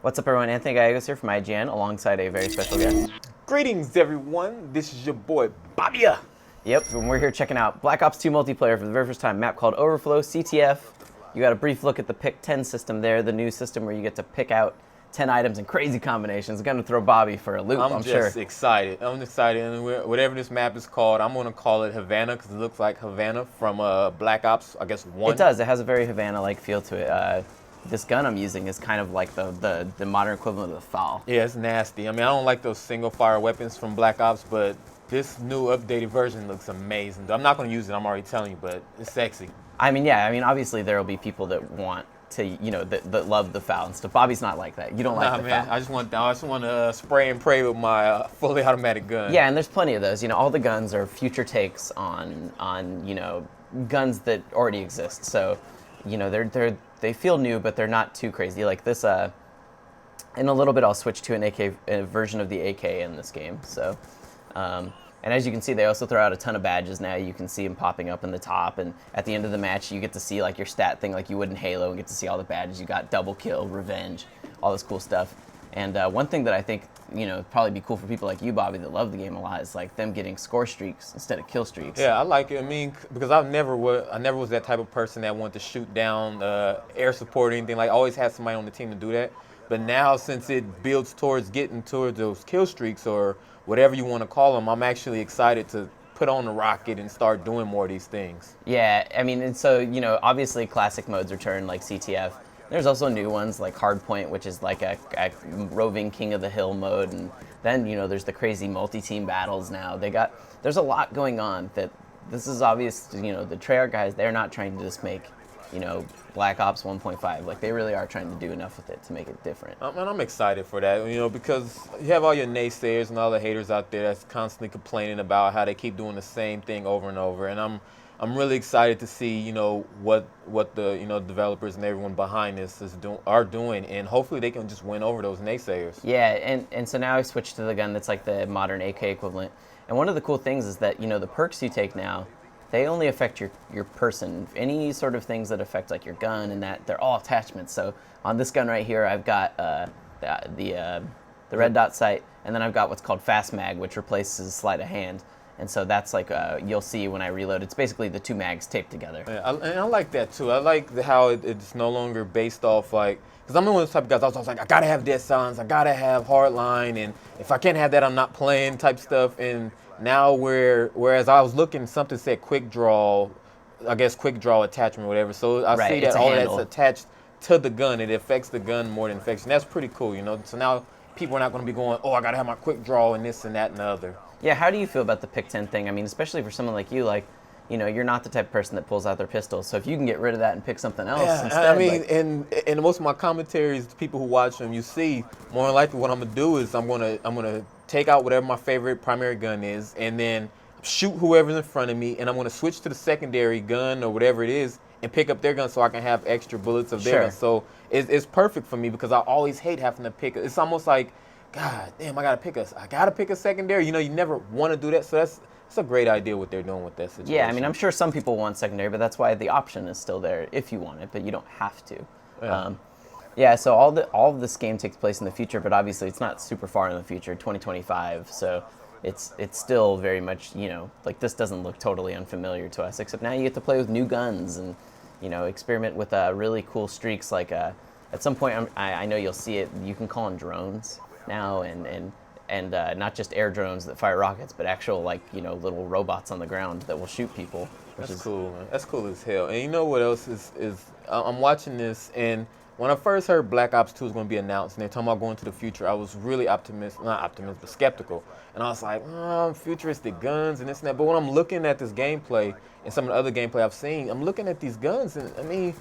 What's up, everyone? Anthony Gallegos here from IGN, alongside a very special guest. Greetings, everyone. This is your boy, Bobia. Yep, and we're here checking out Black Ops 2 multiplayer for the very first time. Map called Overflow, CTF. You got a brief look at the Pick 10 system there, the new system where you get to pick out 10 items in crazy combinations. Going to throw Bobby for a loop, I'm sure. Excited. I'm excited. And whatever this map is called, I'm going to call it Havana because it looks like Havana from Black Ops, I guess, 1. It does. It has a very Havana-like feel to it. This gun I'm using is kind of like the modern equivalent of the FAL. Yeah, it's nasty. I mean, I don't like those single-fire weapons from Black Ops, but this new updated version looks amazing. I'm not going to use it, I'm already telling you, but it's sexy. I mean, yeah. I mean, obviously there will be people that want to, that love the FAL and stuff. Bobby's not like that. You don't like the man, FAL. I just want to spray and pray with my fully automatic gun. Yeah, and there's plenty of those. All the guns are future takes on guns that already exist. So, they feel new, but they're not too crazy. Like this, in a little bit, I'll switch to a version of the AK in this game. So, and as you can see, they also throw out a ton of badges now. You can see them popping up in the top, and at the end of the match, you get to see like your stat thing, like you would in Halo, and get to see all the badges you got: double kill, revenge, all this cool stuff. And one thing that I think probably be cool for people like you, Bobby, that love the game a lot, is like them getting score streaks instead of kill streaks. Yeah, I like it. I mean, because I never was that type of person that wanted to shoot down air support or anything. Like, I always had somebody on the team to do that. But now, since it builds towards getting towards those kill streaks or whatever you want to call them, I'm actually excited to put on the rocket and start doing more of these things. Yeah, I mean, and so obviously classic modes return like CTF. There's also new ones like Hardpoint, which is like a roving King of the Hill mode, and then there's the crazy multi-team battles now. There's a lot going on. That this is obvious. The Treyarch guys, they're not trying to just make Black Ops 1.5. Like, they really are trying to do enough with it to make it different. And I'm excited for that, because you have all your naysayers and all the haters out there that's constantly complaining about how they keep doing the same thing over and over. And I'm really excited to see, what the developers and everyone behind this are doing, and hopefully they can just win over those naysayers. Yeah, and so now I switched to the gun that's like the modern AK equivalent. And one of the cool things is that, the perks you take now, they only affect your person. Any sort of things that affect like your gun and that, they're all attachments. So on this gun right here, I've got the red dot sight, and then I've got what's called fast mag, which replaces sleight of hand. And so that's like, you'll see when I reload, it's basically the two mags taped together. Yeah, and I like that too. I like how it's no longer based off like, because I'm one of those type of guys, I was like, I gotta have dead silence, I gotta have hardline, and if I can't have that, I'm not playing type stuff. And now whereas I was looking, something said quick draw, I guess quick draw attachment or whatever. So I see that all that's attached to the gun. It affects the gun more than affects, and that's pretty cool, So now people are not going to be going, oh, I gotta have my quick draw and this and that and the other. Yeah, how do you feel about the Pick 10 thing? I mean, especially for someone like you, like, you're not the type of person that pulls out their pistol. So if you can get rid of that and pick something else instead. I mean, and most of my commentaries, the people who watch them, you see, more than likely what I'm gonna do is I'm gonna take out whatever my favorite primary gun is, and then shoot whoever's in front of me, and I'm gonna switch to the secondary gun or whatever it is and pick up their gun so I can have extra bullets of their gun. So it's perfect for me because I always hate having to pick. It's almost like, God damn, I gotta pick a secondary. You never want to do that. So that's a great idea what they're doing with that situation. Yeah, I mean, I'm sure some people want secondary, but that's why the option is still there if you want it, but you don't have to. Yeah. So all of this game takes place in the future, but obviously it's not super far in the future, 2025. So it's still very much, like, this doesn't look totally unfamiliar to us, except now you get to play with new guns and experiment with really cool streaks. Like at some point, I know you'll see it. You can call in drones now, and not just air drones that fire rockets, but actual little robots on the ground that will shoot people. That's cool, man. That's cool as hell. And you know what else is I'm watching this, and when I first heard Black Ops 2 was going to be announced and they're talking about going to the future, I was really not optimistic, but skeptical. And I was like, futuristic guns and this and that. But when I'm looking at this gameplay and some of the other gameplay I've seen, I'm looking at these guns, and I mean,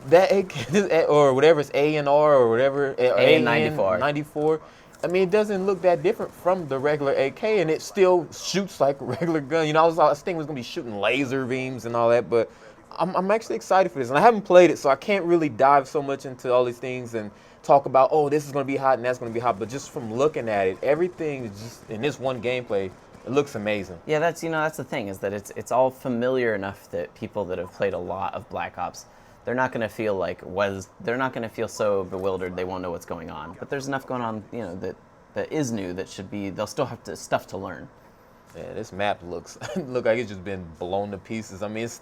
that AK, or whatever, it's ANR or whatever, AN-94. I mean, it doesn't look that different from the regular AK, and it still shoots like a regular gun. I was thinking it was going to be shooting laser beams and all that, but I'm actually excited for this. And I haven't played it, so I can't really dive so much into all these things and talk about, oh, this is going to be hot and that's going to be hot. But just from looking at it, everything is just, in this one gameplay, it looks amazing. Yeah, that's the thing, is that it's all familiar enough that people that have played a lot of Black Ops, they're not going to feel they're not going to feel so bewildered they won't know what's going on. But there's enough going on, that is new that should be, they'll still have stuff to learn. Yeah, this map looks look like it's just been blown to pieces. I mean, it's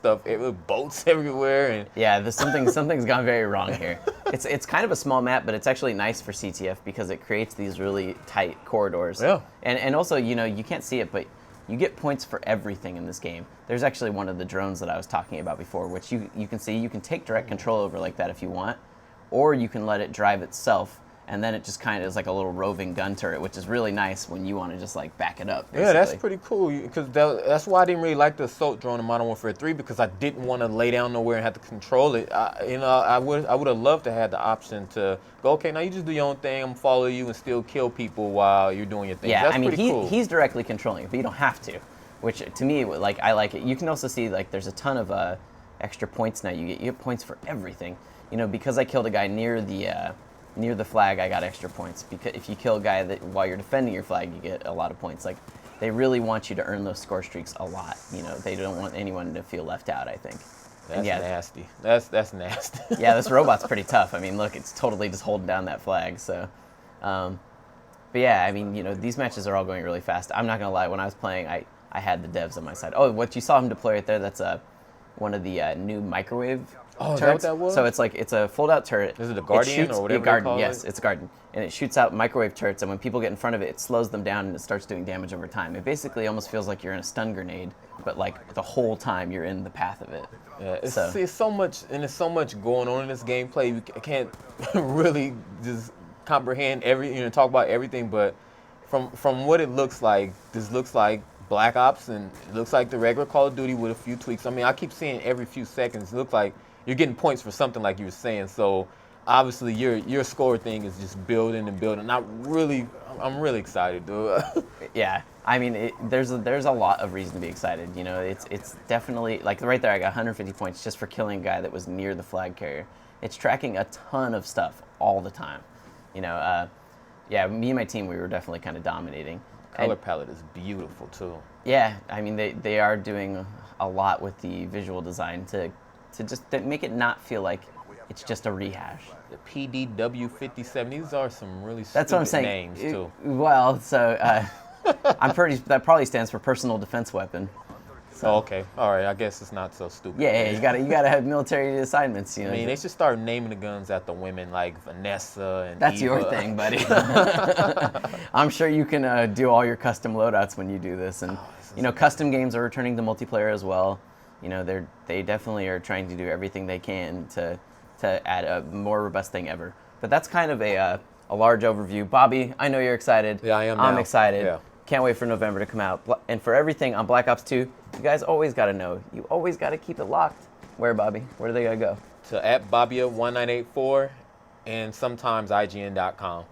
boats everywhere, and Yeah, something's gone very wrong here. It's kind of a small map, but it's actually nice for CTF because it creates these really tight corridors. Yeah. And also, you can't see it, but you get points for everything in this game. There's actually one of the drones that I was talking about before, which you can see. You can take direct control over like that if you want, or you can let it drive itself, and then it just kind of is like a little roving gun turret, which is really nice when you want to just like back it up. Basically. Yeah, that's pretty cool. Because that's why I didn't really like the assault drone in Modern Warfare 3, because I didn't want to lay down nowhere and have to control it. I would have loved to have the option to go, okay, now you just do your own thing. I'm gonna follow you and still kill people while you're doing your thing. Yeah, That's I mean, pretty cool. he's directly controlling it, but you don't have to. Which to me, like, I like it. You can also see like there's a ton of extra points now. You get points for everything. Because I killed a guy near the flag, I got extra points. Because if you kill a guy while you're defending your flag, you get a lot of points. Like, they really want you to earn those score streaks a lot. They don't want anyone to feel left out, I think. That's nasty. That's nasty. Yeah, this robot's pretty tough. I mean, look, it's totally just holding down that flag. So, but yeah, I mean, these matches are all going really fast. I'm not gonna lie. When I was playing, I had the devs on my side. Oh, what you saw him deploy right there, that's one of the new microwave Oh, turrets. is that what that was? So it's a fold-out turret. Is it a Guardian or whatever they call Yes, it? it's a Guardian. And it shoots out microwave turrets, and when people get in front of it, it slows them down and it starts doing damage over time. It basically almost feels like you're in a stun grenade, but like the whole time you're in the path of it. Yeah, it's so much, and there's so much going on in this gameplay. You can't really just comprehend talk about everything. But from what it looks like, this looks like Black Ops, and it looks like the regular Call of Duty with a few tweaks. I mean, I keep seeing every few seconds. It looks like you're getting points for something, like you were saying. So obviously your score thing is just building and building. I'm really excited, dude. Yeah, I mean, there's a lot of reason to be excited. It's definitely like right there. I got 150 points just for killing a guy that was near the flag carrier. It's tracking a ton of stuff all the time. Yeah, me and my team, we were definitely kind of dominating. Color palette is beautiful too. Yeah, I mean they are doing a lot with the visual design to just to make it not feel like it's just a rehash. The PDW57. These are some really That's what I'm stupid saying. names too. Well, so that probably stands for personal defense weapon. So, Oh, okay. All right. I guess it's not so stupid. yeah, you gotta have military assignments. I mean, they should start naming the guns after women like Vanessa and That's Eva. your thing, buddy. I'm sure you can do all your custom loadouts when you do this, and custom games are returning to multiplayer as well. They definitely are trying to do everything they can to add a more robust thing ever. But that's kind of a large overview. Bobby, I know you're excited. Yeah, I am I'm now. excited. Yeah. Can't wait for November to come out. And for everything on Black Ops 2, you guys always got to know. You always got to keep it locked. Where, Bobby? Where do they got to go? To @Bobbia1984 and sometimes IGN.com.